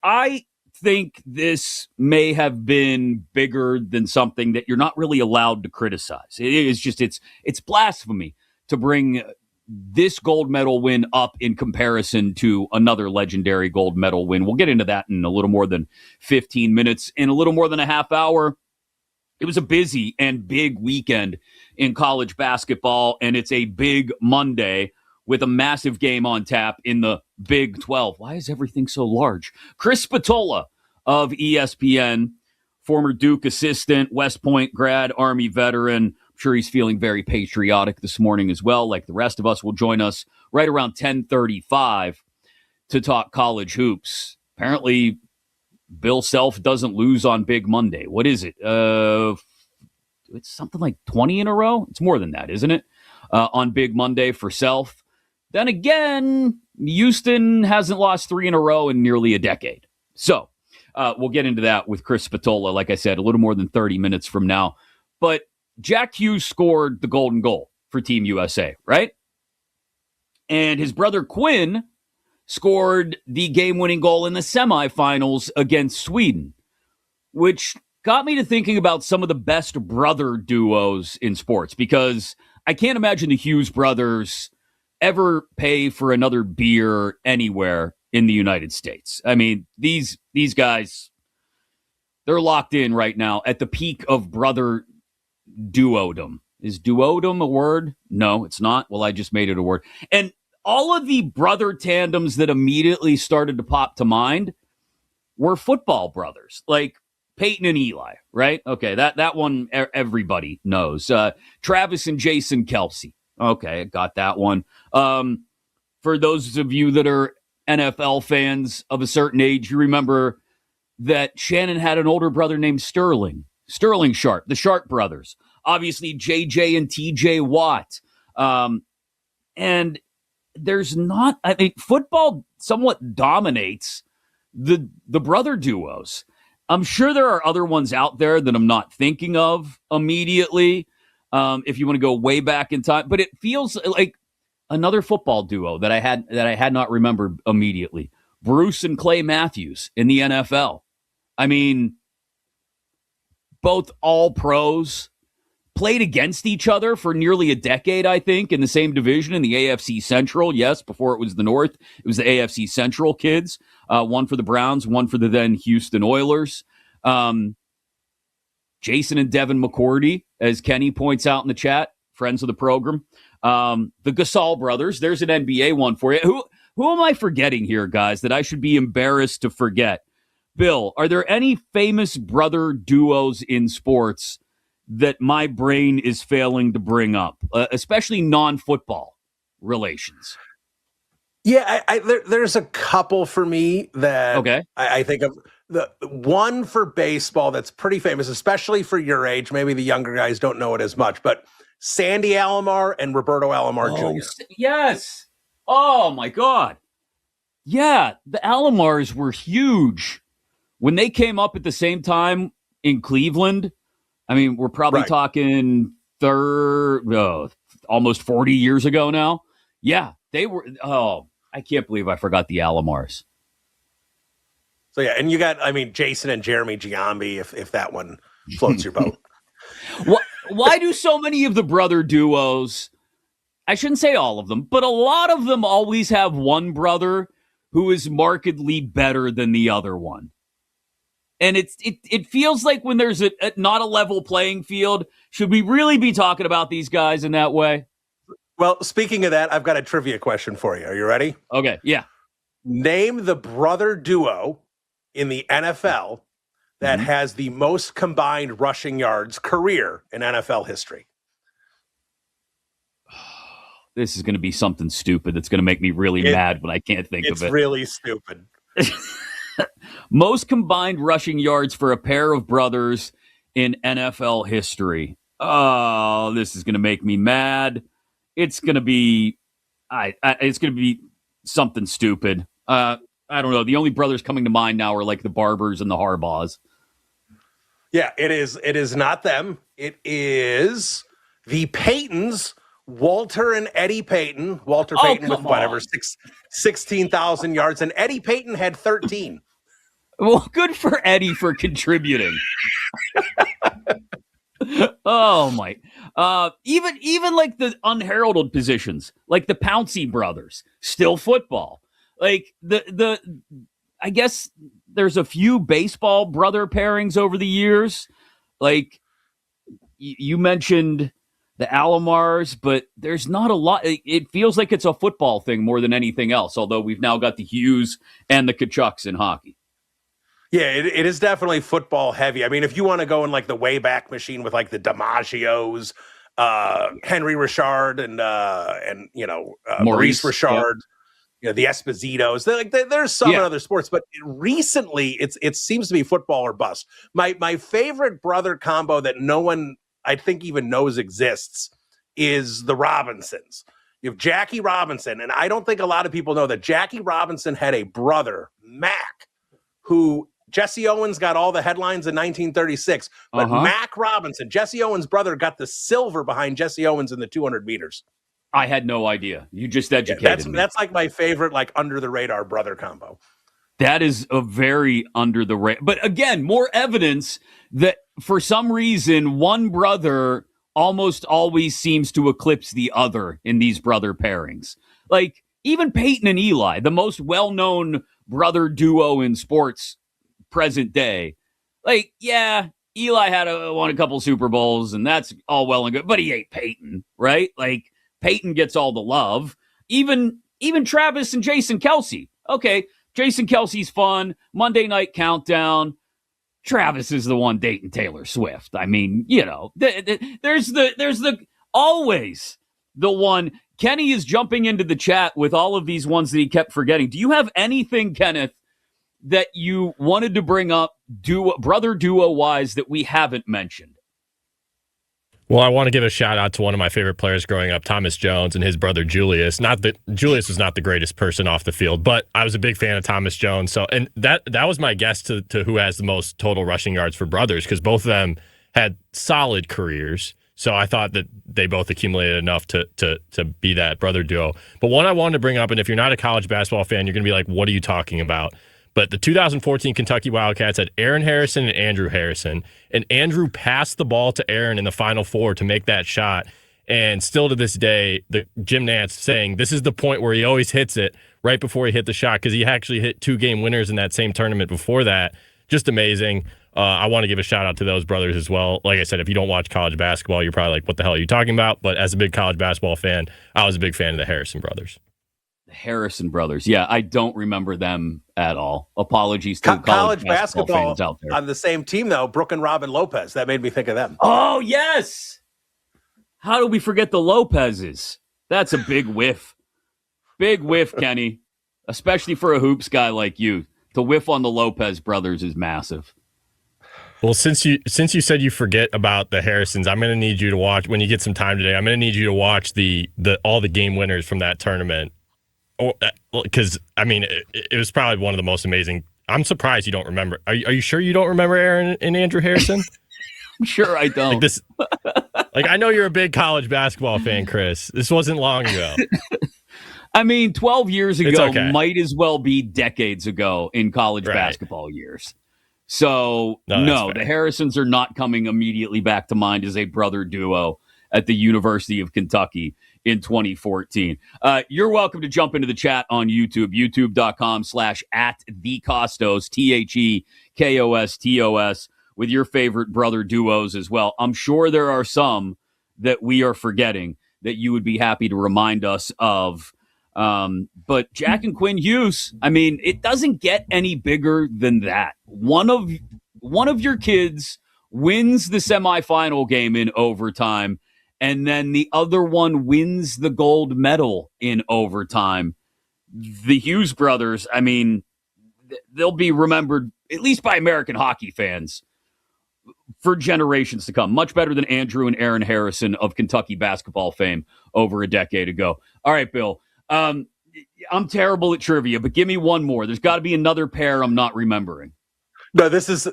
I think this may have been bigger than something that you're not really allowed to criticize. It is just it's blasphemy to bring this gold medal win up in comparison to another legendary gold medal win. We'll get into that in a little more than 15 minutes. In a little more than a half hour, it was a busy and big weekend in college basketball, and it's a big Monday with a massive game on tap in the Big 12. Why is everything so large? Chris Spatola of ESPN, former Duke assistant, West Point grad, Army veteran. I'm sure he's feeling very patriotic this morning as well, like the rest of us. Will join us right around 10:35 to talk college hoops. Apparently, Bill Self doesn't lose on Big Monday. What is it? It's something like 20 in a row. It's more than that, isn't it? On Big Monday for Self. Then again, Houston hasn't lost 3 in a row in nearly a decade. So we'll get into that with Chris Spatola, like I said, a little more than 30 minutes from now. But Jack Hughes scored the golden goal for Team USA, right? And his brother Quinn scored the game-winning goal in the semifinals against Sweden, which got me to thinking about some of the best brother duos in sports, because I can't imagine the Hughes brothers ever pay for another beer anywhere in the United States. I mean, these guys, they're locked in right now at the peak of brother duodom. Is duodom a word? No, it's not. Well, I just made it a word. And all of the brother tandems that immediately started to pop to mind were football brothers, like Peyton and Eli, right? Okay, that one everybody knows. Travis and Jason Kelce. Okay, I got that one. For those of you that are NFL fans of a certain age, you remember that Shannon had an older brother named Sterling Sharp, the Sharp brothers. Obviously, JJ and TJ Watt. And there's not, I mean, football somewhat dominates the brother duos. I'm sure there are other ones out there that I'm not thinking of immediately, if you want to go way back in time. But it feels like another football duo that I had not remembered immediately. Bruce and Clay Matthews in the NFL. I mean, both all pros, played against each other for nearly a decade, I think, in the same division in the AFC Central. Yes, before it was the North, it was the AFC Central kids. One for the Browns, one for the then Houston Oilers. Jason and Devin McCourty, as Kenny points out in the chat, friends of the program. The Gasol brothers, there's an NBA one for you. Who am I forgetting here, guys, that I should be embarrassed to forget? Bill, are there any famous brother duos in sports that my brain is failing to bring up, especially non-football relations? Yeah, there's a couple for me that okay. I think of. The one for baseball that's pretty famous, especially for your age. Maybe the younger guys don't know it as much, but Sandy Alomar and Roberto Alomar Jr. Yes. Oh, my God. Yeah, the Alomars were huge. When they came up at the same time in Cleveland, I mean, we're probably talking almost 40 years ago now. Yeah, they were. Oh, I can't believe I forgot the Alomars. So, yeah, and you got, I mean, Jason and Jeremy Giambi, if that one floats your boat. Why do so many of the brother duos, I shouldn't say all of them, but a lot of them always have one brother who is markedly better than the other one? And it feels like when there's not a level playing field, should we really be talking about these guys in that way? Well, speaking of that, I've got a trivia question for you. Are you ready? Okay, yeah. Name the brother duo in the NFL that has the most combined rushing yards career in NFL history. This is going to be something stupid that's going to make me really mad when I can't think of it. It's really stupid. Most combined rushing yards for a pair of brothers in NFL history. Oh, this is going to make me mad. It's going to be, it's going to be something stupid. I don't know. The only brothers coming to mind now are like the Barbers and the Harbaughs. Yeah, it is. It is not them. It is the Paytons, Walter and Eddie Payton. Walter Payton with whatever, 16,000 yards, and Eddie Payton had 13. Well, good for Eddie for contributing. Oh my! Even like the unheralded positions, like the Pouncey brothers, still football. Like I guess there's a few baseball brother pairings over the years. Like you mentioned the Alomars, but there's not a lot. It feels like it's a football thing more than anything else. Although we've now got the Hughes and the Kachucks in hockey. Yeah, it is definitely football heavy. I mean, if you want to go in like the Wayback Machine with like the DiMaggios, Henry Richard, and Maurice Richard, the Espositos. There's some in other sports, but recently it seems to be football or bust. My favorite brother combo that no one I think even knows exists is the Robinsons. You have Jackie Robinson, and I don't think a lot of people know that Jackie Robinson had a brother, Mack, who Jesse Owens got all the headlines in 1936, but Mack Robinson, Jesse Owens' brother, got the silver behind Jesse Owens in the 200 meters. I had no idea. You just educated me. That's like my favorite, like under the radar brother combo. That is a very under the radar. But again, more evidence that for some reason, one brother almost always seems to eclipse the other in these brother pairings. Like even Peyton and Eli, the most well-known brother duo in sports present day. Like, yeah, Eli won a couple Super Bowls, and that's all well and good, but he ain't Peyton, right? Like, Peyton gets all the love. Even Travis and Jason Kelce. Okay, Jason Kelce's fun. Monday Night Countdown. Travis is the one dating Taylor Swift. I mean, there's always the one. Kenny is jumping into the chat with all of these ones that he kept forgetting. Do you have anything, Kenneth, that you wanted to bring up brother duo-wise that we haven't mentioned? Well, I want to give a shout out to one of my favorite players growing up, Thomas Jones, and his brother Julius. Not that Julius was not the greatest person off the field, but I was a big fan of Thomas Jones. So, and that was my guess to who has the most total rushing yards for brothers, because both of them had solid careers. So I thought that they both accumulated enough to be that brother duo. But one I wanted to bring up, and if you're not a college basketball fan, you're going to be like, what are you talking about? But the 2014 Kentucky Wildcats had Aaron Harrison and Andrew Harrison, and Andrew passed the ball to Aaron in the Final Four to make that shot. And still to this day, Jim Nantz saying this is the point where he always hits it right before he hit the shot, because he actually hit 2 game winners in that same tournament before that. Just amazing. I want to give a shout out to those brothers as well. Like I said, if you don't watch college basketball, you're probably like, what the hell are you talking about? But as a big college basketball fan, I was a big fan of the Harrison brothers. Harrison brothers. Yeah, I don't remember them at all. Apologies to college basketball fans out there. On the same team, though, Brooke and Robin Lopez. That made me think of them. Oh, yes. How do we forget the Lopezes? That's a big whiff. Big whiff, Kenny. Especially for a hoops guy like you. To whiff on the Lopez brothers is massive. Well, since you said you forget about the Harrisons, I'm going to need you to watch, when you get some time today, I'm going to need you to watch all the game winners from that tournament. Because, I mean, it was probably one of the most amazing. I'm surprised you don't remember. Are you sure you don't remember Aaron and Andrew Harrison? I'm sure I don't. I know you're a big college basketball fan, Chris. This wasn't long ago. I mean, 12 years ago okay. might as well be decades ago in college basketball years. So, no, the Harrisons are not coming immediately back to mind as a brother duo at the University of Kentucky in 2014. You're welcome to jump into the chat on YouTube, youtube.com/@thekostos, TheKostos, with your favorite brother duos as well. I'm sure there are some that we are forgetting that you would be happy to remind us of. But Jack and Quinn Hughes, I mean, it doesn't get any bigger than that. One of your kids wins the semifinal game in overtime, and then the other one wins the gold medal in overtime. The Hughes brothers, I mean, they'll be remembered, at least by American hockey fans, for generations to come. Much better than Andrew and Aaron Harrison of Kentucky basketball fame over a decade ago. All right, Bill. I'm terrible at trivia, but give me one more. There's got to be another pair I'm not remembering. No,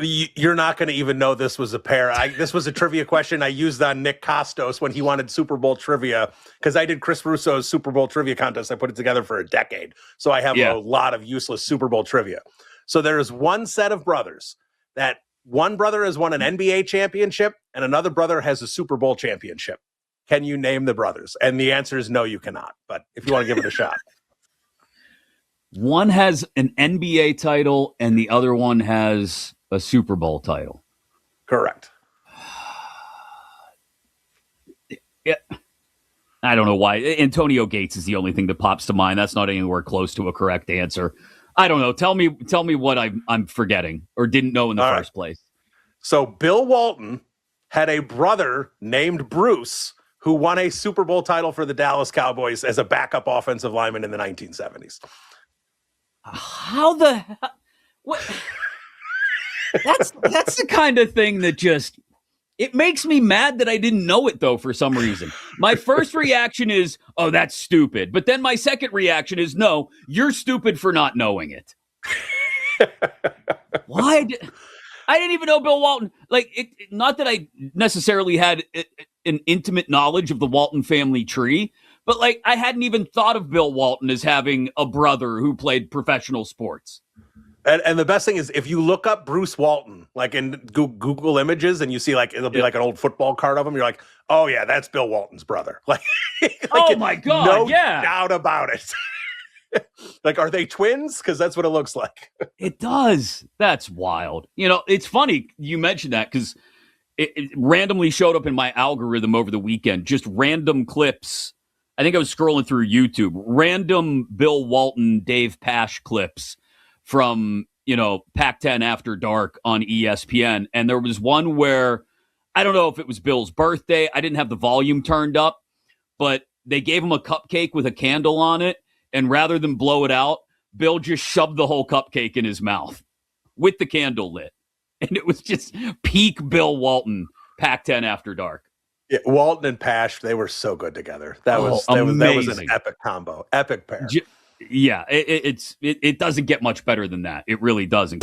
you're not going to even know this was a pair. This was a trivia question I used on Nick Kostos when he wanted Super Bowl trivia, because I did Chris Russo's Super Bowl trivia contest. I put it together for a decade. So I have a lot of useless Super Bowl trivia. So there's one set of brothers that one brother has won an NBA championship and another brother has a Super Bowl championship. Can you name the brothers? And the answer is no, you cannot. But if you want to give it a shot. One has an NBA title and the other one has a Super Bowl title. Correct. Yeah. I don't know why. Antonio Gates is the only thing that pops to mind. That's not anywhere close to a correct answer. I don't know. Tell me what I'm forgetting or didn't know in the first place. So Bill Walton had a brother named Bruce who won a Super Bowl title for the Dallas Cowboys as a backup offensive lineman in the 1970s. How the hell? What? That's the kind of thing that just, it makes me mad that I didn't know it, though, for some reason. My first reaction is, oh, that's stupid. But then my second reaction is, no, you're stupid for not knowing it. Why? I didn't even know Bill Walton. Not that I necessarily had an intimate knowledge of the Walton family tree, but I hadn't even thought of Bill Walton as having a brother who played professional sports. And the best thing is, if you look up Bruce Walton, in Google Images, and you see it'll be an old football card of him, you're like, oh yeah, that's Bill Walton's brother. Oh my God, no yeah, doubt about it. Are they twins? Because that's what it looks like. It does. That's wild. It's funny you mentioned that because it randomly showed up in my algorithm over the weekend. Just random clips. I think I was scrolling through YouTube. Random Bill Walton, Dave Pasch clips from, Pac-10 After Dark on ESPN. And there was one where, I don't know if it was Bill's birthday. I didn't have the volume turned up, but they gave him a cupcake with a candle on it. And rather than blow it out, Bill just shoved the whole cupcake in his mouth with the candle lit. And it was just peak Bill Walton, Pac-10 After Dark. Yeah, Walton and Pasch, they were so good together. That was an epic combo, epic pair. Yeah, it doesn't get much better than that. It really doesn't.